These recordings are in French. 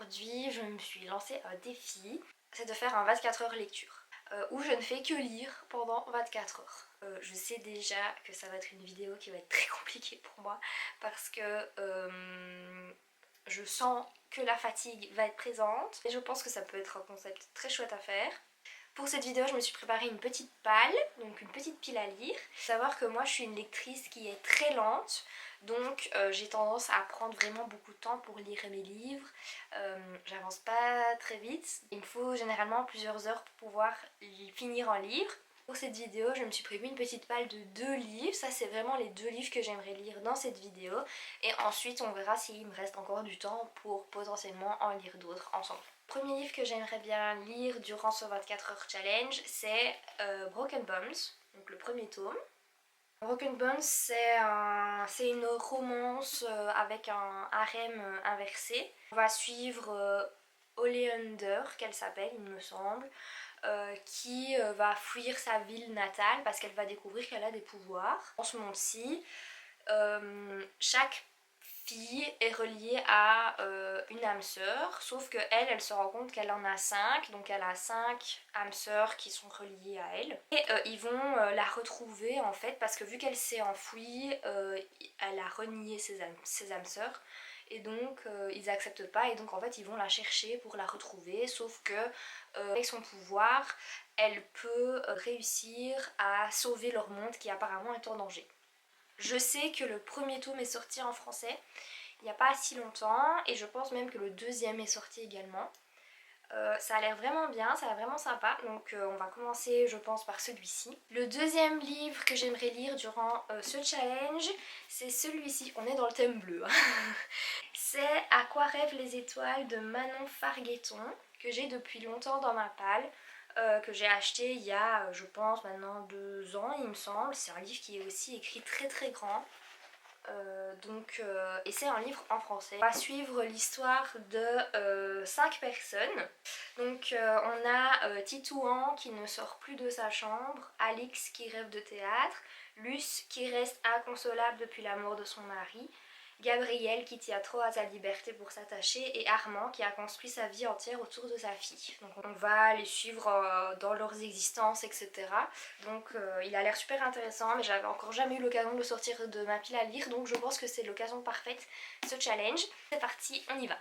aujourd'hui je me suis lancé un défi, c'est de faire un 24 heures lecture. Où je ne fais que lire pendant 24 heures. Je sais déjà que ça va être une vidéo qui va être très compliquée pour moi parce que je sens que la fatigue va être présente et je pense que ça peut être un concept très chouette à faire. Pour cette vidéo, je me suis préparé une petite palle, donc une petite pile à lire. Il faut savoir que moi je suis une lectrice qui est très lente, donc j'ai tendance à prendre vraiment beaucoup de temps pour lire mes livres. J'avance pas très vite. Il me faut généralement plusieurs heures pour pouvoir finir un livre. Pour cette vidéo, je me suis prévu une petite palle de 2 livres. Ça, c'est vraiment les 2 livres que j'aimerais lire dans cette vidéo. Et ensuite, on verra s'il me reste encore du temps pour potentiellement en lire d'autres ensemble. Le premier livre que j'aimerais bien lire durant ce 24 heures challenge, c'est Broken Bones, donc le premier tome. Broken Bones, c'est une romance avec un harem inversé. On va suivre Oleander, qu'elle s'appelle, il me semble, qui va fuir sa ville natale parce qu'elle va découvrir qu'elle a des pouvoirs. Dans ce monde-ci, chaque fille est reliée à une âme sœur, sauf que elle se rend compte qu'elle en a 5, donc elle a 5 âmes sœurs qui sont reliées à elle. Et ils vont la retrouver en fait, parce que vu qu'elle s'est enfouie, elle a renié ses âmes sœurs. Et donc ils acceptent pas, et donc en fait ils vont la chercher pour la retrouver, sauf que avec son pouvoir, elle peut réussir à sauver leur monde qui apparemment est en danger. Je sais que le premier tome est sorti en français il n'y a pas si longtemps, et je pense même que le deuxième est sorti également. Ça a l'air vraiment bien, ça a l'air vraiment sympa, donc on va commencer je pense par celui-ci. Le deuxième livre que j'aimerais lire durant ce challenge, c'est celui-ci. On est dans le thème bleu. C'est À quoi rêvent les étoiles de Manon Fargueton, que j'ai depuis longtemps dans ma palle. Que j'ai acheté il y a je pense maintenant 2 ans il me semble. C'est un livre qui est aussi écrit très très grand. Et c'est un livre en français. On va suivre l'histoire de 5 personnes. Donc on a Titouan qui ne sort plus de sa chambre, Alix qui rêve de théâtre, Luce qui reste inconsolable depuis la mort de son mari, Gabriel qui tient trop à sa liberté pour s'attacher, et Armand qui a construit sa vie entière autour de sa fille. Donc on va les suivre dans leurs existences, etc. Donc il a l'air super intéressant, mais j'avais encore jamais eu l'occasion de le sortir de ma pile à lire, donc je pense que c'est l'occasion parfaite, ce challenge. C'est parti, on y va.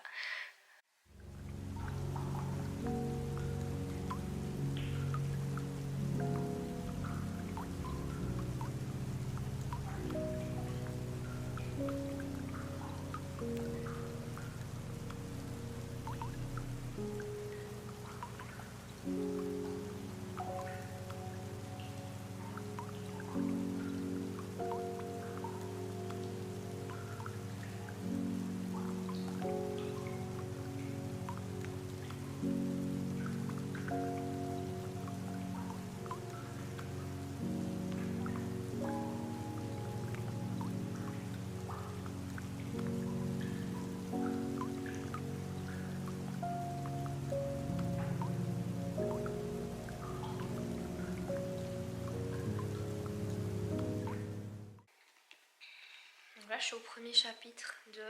Là je suis au premier chapitre de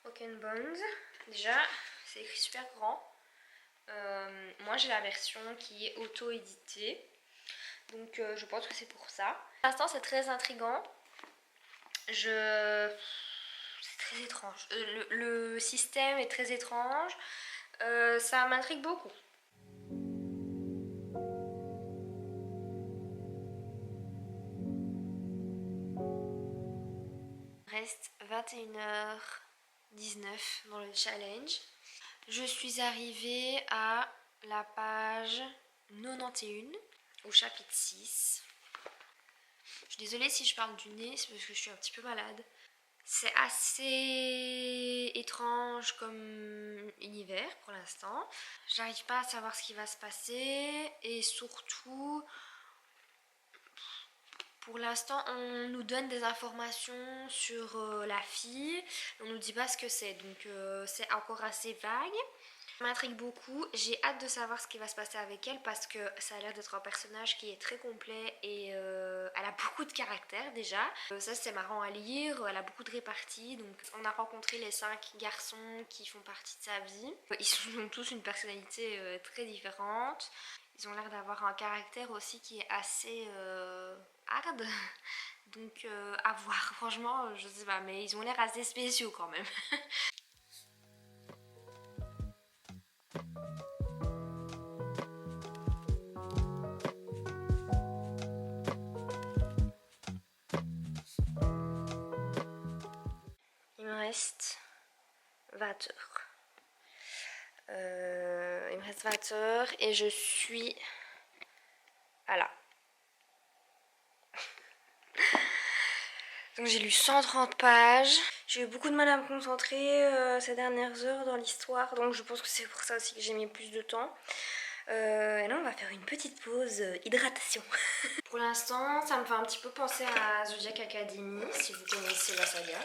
Broken Bones. Déjà c'est écrit super grand. Moi j'ai la version qui est auto-éditée, donc je pense que c'est pour ça. Pour l'instant c'est très intriguant. C'est très étrange. Le système est très étrange. Ça m'intrigue beaucoup. Il reste 21h19 dans le challenge. Je suis arrivée à la page 91, au chapitre 6. Je suis désolée si je parle du nez, c'est parce que je suis un petit peu malade. C'est assez étrange comme univers pour l'instant. J'arrive pas à savoir ce qui va se passer, et surtout, pour l'instant, on nous donne des informations sur la fille, on nous dit pas ce que c'est, donc c'est encore assez vague. M'intrigue beaucoup, j'ai hâte de savoir ce qui va se passer avec elle parce que ça a l'air d'être un personnage qui est très complet et elle a beaucoup de caractère déjà. Ça c'est marrant à lire, elle a beaucoup de réparties, donc on a rencontré les 5 garçons qui font partie de sa vie. Ils ont tous une personnalité très différente, ils ont l'air d'avoir un caractère aussi qui est assez hard, donc à voir, franchement je sais pas, mais ils ont l'air assez spéciaux quand même. Il me reste 20 heures. Il me reste 20 heures et je suis à là. Donc j'ai lu 130 pages. J'ai eu beaucoup de mal à me concentrer ces dernières heures dans l'histoire. Donc je pense que c'est pour ça aussi que j'ai mis plus de temps. Et là on va faire une petite pause hydratation. Pour l'instant ça me fait un petit peu penser à Zodiac Academy si vous connaissez la saga.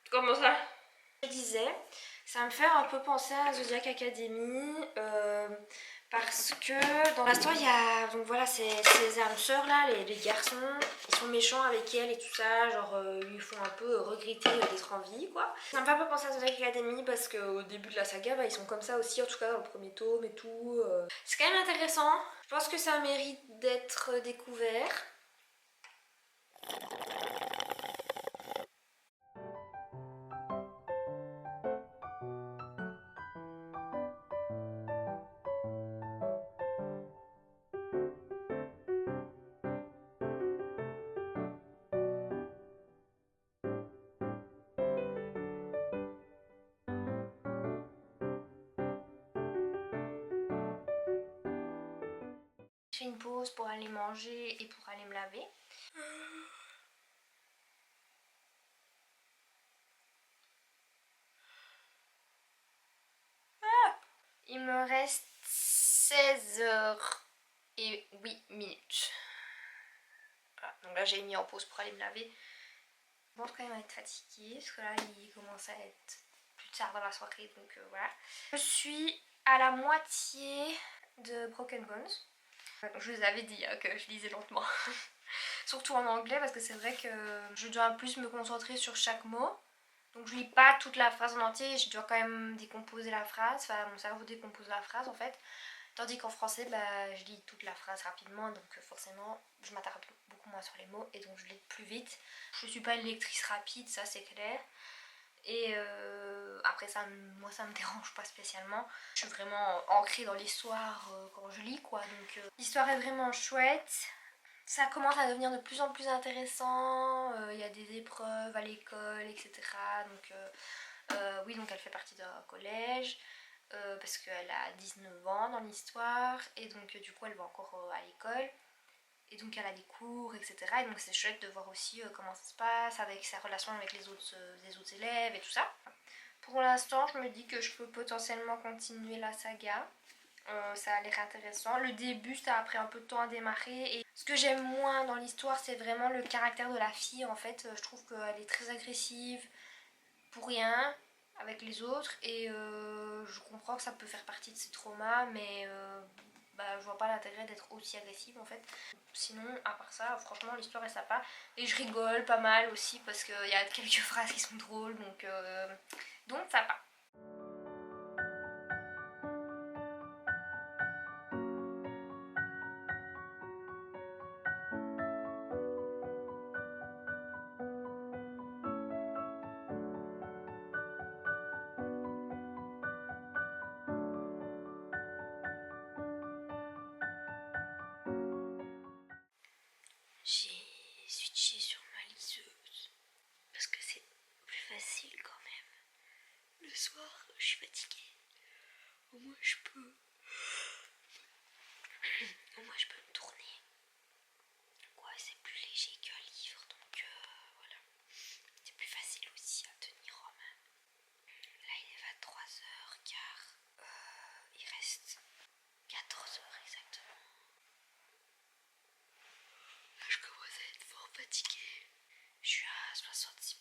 Comment ça? Je disais, ça me fait un peu penser à Zodiac Academy parce que dans l'histoire il y a, donc voilà, ces âmes sœurs là, les garçons, ils sont méchants avec elle et tout ça, genre ils lui font un peu regretter d'être en vie quoi. Ça me fait un peu penser à Zodiac Academy parce qu'au début de la saga, bah, ils sont comme ça aussi, en tout cas dans le premier tome et tout. C'est quand même intéressant, je pense que ça mérite d'être découvert. Je fais une pause pour aller manger et pour aller me laver. Il me reste 16 heures et 8 minutes. Voilà, donc là j'ai mis en pause pour aller me laver. Je pense quand même à être fatiguée parce que là il commence à être plus tard dans la soirée, donc voilà. Je suis à la moitié de Broken Bones. Donc je vous avais dit hein, que je lisais lentement. Surtout en anglais parce que c'est vrai que je dois plus me concentrer sur chaque mot. Donc je lis pas toute la phrase en entier, je dois quand même décomposer la phrase, enfin mon cerveau décompose la phrase en fait. Tandis qu'en français, bah, je lis toute la phrase rapidement, donc forcément je m'attarde beaucoup moins sur les mots et donc je lis plus vite. Je suis pas une lectrice rapide, ça c'est clair. Et après ça, moi ça me dérange pas spécialement. Je suis vraiment ancrée dans l'histoire quand je lis quoi, donc l'histoire est vraiment chouette. Ça commence à devenir de plus en plus intéressant, il y a des épreuves à l'école, etc. Donc oui, donc elle fait partie d'un collège, parce qu'elle a 19 ans dans l'histoire, et donc du coup elle va encore à l'école, et donc elle a des cours, etc. Et donc c'est chouette de voir aussi comment ça se passe, avec sa relation avec les autres élèves et tout ça. Pour l'instant, je me dis que je peux potentiellement continuer la saga. Ça a l'air intéressant. Le début, ça a pris un peu de temps à démarrer. Et ce que j'aime moins dans l'histoire, c'est vraiment le caractère de la fille. En fait, je trouve qu'elle est très agressive pour rien avec les autres. Et je comprends que ça peut faire partie de ses traumas, mais bah, je vois pas l'intérêt d'être aussi agressive en fait. Sinon, à part ça, franchement, l'histoire est sympa. Et je rigole pas mal aussi parce qu'il y a quelques phrases qui sont drôles. Donc sympa. J'ai switché sur ma liseuse parce que c'est plus facile quand même. Le soir, je suis fatiguée. Au moins, je peux. Au moins, je peux me tourner. Ouais, c'est plus léger qu'un livre, donc voilà. C'est plus facile aussi à tenir en main. Là, il est 23h car il reste 14 heures exactement. Je commence à être fort fatiguée. Je suis à 66%.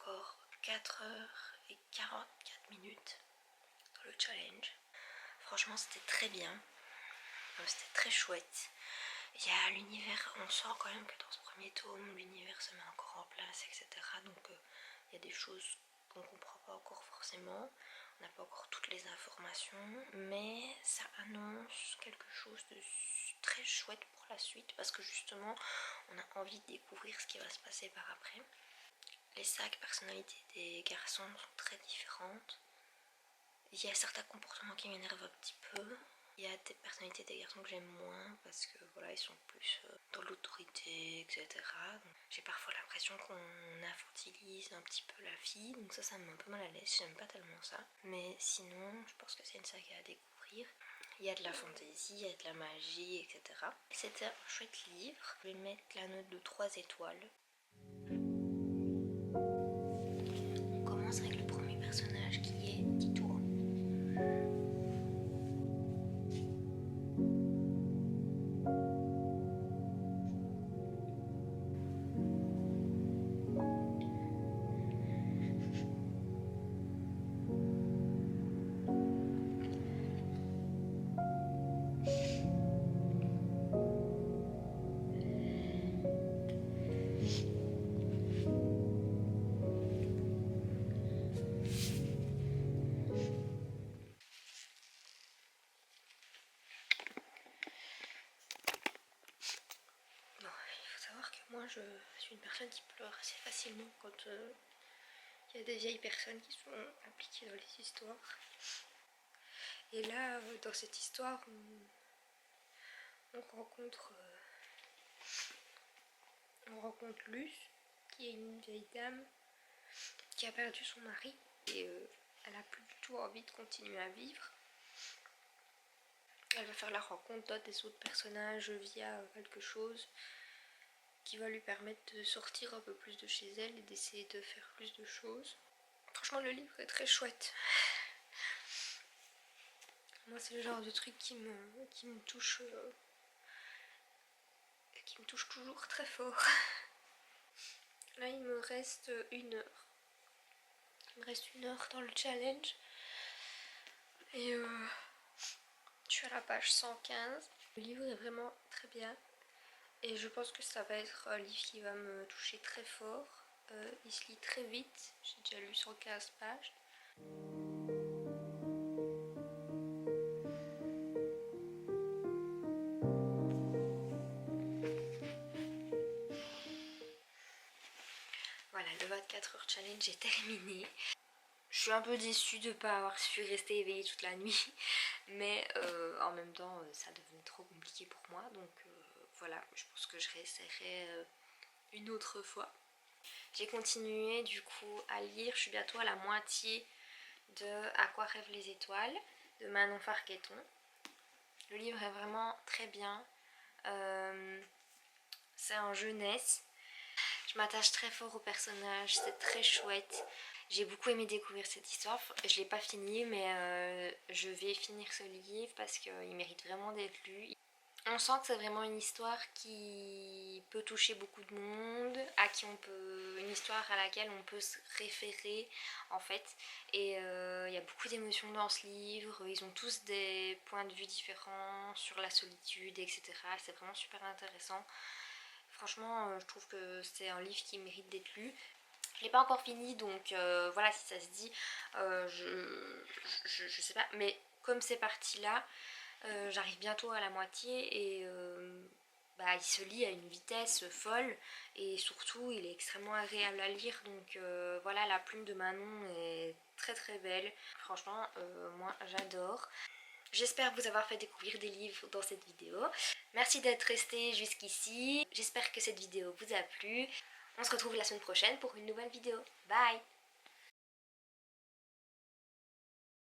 encore 4h44 dans le challenge. Franchement c'était très bien, c'était très chouette. Il y a l'univers, on sent quand même que dans ce premier tome l'univers se met encore en place, etc. Donc il y a des choses qu'on ne comprend pas encore forcément, on n'a pas encore toutes les informations, mais ça annonce quelque chose de très chouette pour la suite parce que justement on a envie de découvrir ce qui va se passer par après. Les sacs personnalités des garçons sont très différentes. Il y a certains comportements qui m'énervent un petit peu. Il y a des personnalités des garçons que j'aime moins parce que voilà, ils sont plus dans l'autorité, etc. Donc, j'ai parfois l'impression qu'on infantilise un petit peu la fille, donc ça me met un peu mal à l'aise, j'aime pas tellement ça. Mais sinon, je pense que c'est une saga à découvrir. Il y a de la fantaisie, il y a de la magie, etc. C'était un chouette livre. Je vais mettre la note de 3 étoiles. On commence avec le premier personnage qui est Tito. Moi je suis une personne qui pleure assez facilement quand il y a des vieilles personnes qui sont impliquées dans les histoires. Et là, dans cette histoire, on rencontre Luce, qui est une vieille dame qui a perdu son mari. Et elle a plus du tout envie de continuer à vivre. Elle va faire la rencontre des autres personnages via quelque chose qui va lui permettre de sortir un peu plus de chez elle et d'essayer de faire plus de choses. Franchement, le livre est très chouette. Moi, c'est le genre de truc qui me touche toujours très fort. Là, il me reste 1 heure. Il me reste 1 heure dans le challenge. Et je suis à la page 115. Le livre est vraiment très bien. Et je pense que ça va être un livre qui va me toucher très fort. Il se lit très vite. J'ai déjà lu 115 pages. Voilà, le 24 heures challenge est terminé. Je suis un peu déçue de ne pas avoir su rester éveillée toute la nuit. Mais en même temps, ça devenait trop compliqué pour moi. Donc voilà, je pense que je réessayerai une autre fois. J'ai continué du coup à lire. Je suis bientôt à la moitié de À quoi rêvent les étoiles de Manon Farqueton. Le livre est vraiment très bien. C'est en jeunesse. Je m'attache très fort au personnage, c'est très chouette. J'ai beaucoup aimé découvrir cette histoire. Je ne l'ai pas fini, mais je vais finir ce livre parce qu'il mérite vraiment d'être lu. On sent que c'est vraiment une histoire qui peut toucher beaucoup de monde, une histoire à laquelle on peut se référer en fait. Et il y a beaucoup d'émotions dans ce livre, ils ont tous des points de vue différents sur la solitude, etc. C'est vraiment super intéressant. Franchement, je trouve que c'est un livre qui mérite d'être lu. Je l'ai pas encore fini, donc voilà, si ça se dit, je sais pas. Mais comme c'est parti là, j'arrive bientôt à la moitié et il se lit à une vitesse folle et surtout il est extrêmement agréable à lire. Donc voilà, la plume de Manon est très très belle. Franchement, moi j'adore. J'espère vous avoir fait découvrir des livres dans cette vidéo. Merci d'être resté jusqu'ici. J'espère que cette vidéo vous a plu. On se retrouve la semaine prochaine pour une nouvelle vidéo. Bye!